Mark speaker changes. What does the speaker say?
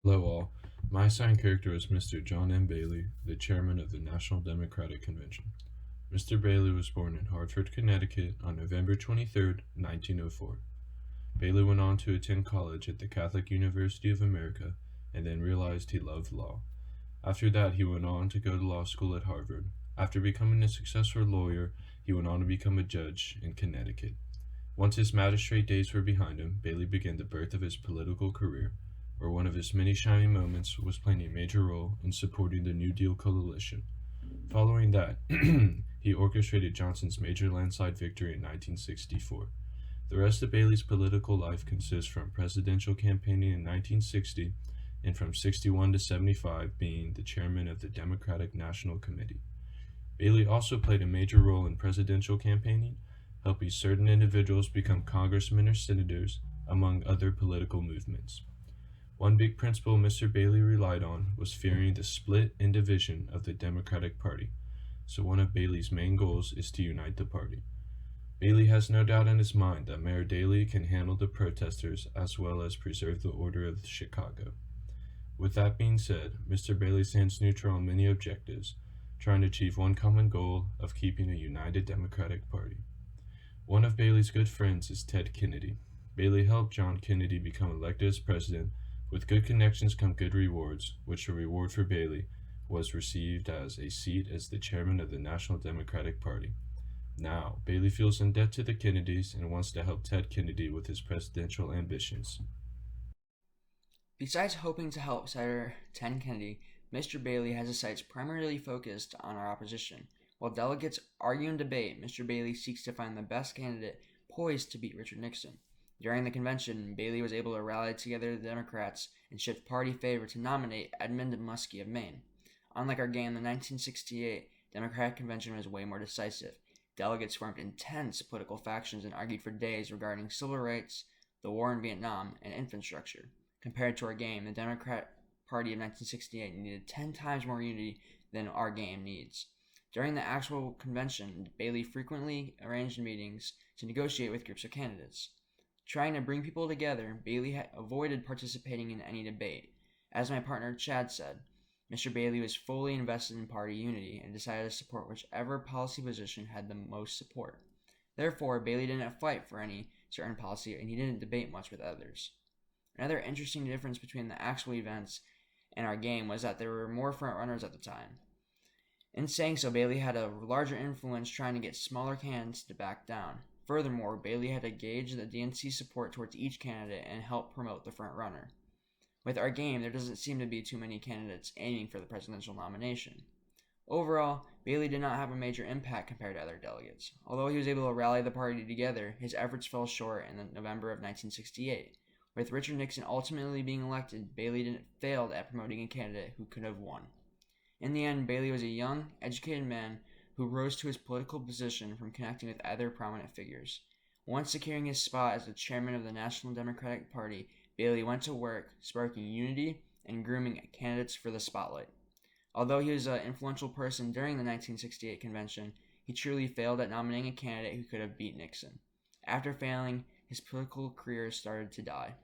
Speaker 1: Hello all. My assigned character is Mr. John M. Bailey, the chairman of the National Democratic Convention. Mr. Bailey was born in Hartford, Connecticut on November 23, 1904. Bailey went on to attend college at the Catholic University of America and then realized he loved law. After that, he went on to go to law school at Harvard. After becoming a successful lawyer, he went on to become a judge in Connecticut. Once his magistrate days were behind him, Bailey began the birth of his political career, where one of his many shining moments was playing a major role in supporting the New Deal coalition. Following that, he orchestrated Johnson's major landslide victory in 1964. The rest of Bailey's political life consists from presidential campaigning in 1960 and from 61 to 75 being the chairman of the Democratic National Committee. Bailey also played a major role in presidential campaigning, helping certain individuals become congressmen or senators, among other political movements. One big principle Mr. Bailey relied on was fearing the split and division of the Democratic Party, so one of Bailey's main goals is to unite the party. Bailey has no doubt in his mind that Mayor Daley can handle the protesters as well as preserve the order of Chicago. With that being said, Mr. Bailey stands neutral on many objectives, trying to achieve one common goal of keeping a united Democratic Party. One of Bailey's good friends is Ted Kennedy. Bailey helped John Kennedy become elected as president. With good connections come good rewards, which the reward for Bailey was received as a seat as the chairman of the National Democratic Party. Now, Bailey feels in debt to the Kennedys and wants to help Ted Kennedy with his presidential ambitions.
Speaker 2: Besides hoping to help Senator Ted Kennedy, Mr. Bailey has his sights primarily focused on our opposition. While delegates argue and debate, Mr. Bailey seeks to find the best candidate poised to beat Richard Nixon. During the convention, Bailey was able to rally together the Democrats and shift party favor to nominate Edmund Muskie of Maine. Unlike our game, the 1968 Democratic Convention was way more decisive. Delegates formed intense political factions and argued for days regarding civil rights, the war in Vietnam, and infrastructure. Compared to our game, the Democrat Party of 1968 needed 10 times more unity than our game needs. During the actual convention, Bailey frequently arranged meetings to negotiate with groups of candidates. Trying to bring people together, Bailey avoided participating in any debate. As my partner Chad said, Mr. Bailey was fully invested in party unity and decided to support whichever policy position had the most support. Therefore, Bailey didn't fight for any certain policy and he didn't debate much with others. Another interesting difference between the actual events and our game was that there were more frontrunners at the time. In saying so, Bailey had a larger influence trying to get smaller candidates to back down. Furthermore, Bailey had to gauge the DNC's support towards each candidate and help promote the front runner. With our game, there doesn't seem to be too many candidates aiming for the presidential nomination. Overall, Bailey did not have a major impact compared to other delegates. Although he was able to rally the party together, his efforts fell short in November of 1968. With Richard Nixon ultimately being elected, Bailey failed at promoting a candidate who could have won. In the end, Bailey was a young, educated man who rose to his political position from connecting with other prominent figures. Once securing his spot as the chairman of the National Democratic Party, Bailey went to work, sparking unity and grooming candidates for the spotlight. Although he was an influential person during the 1968 convention, he truly failed at nominating a candidate who could have beat Nixon. After failing, his political career started to die.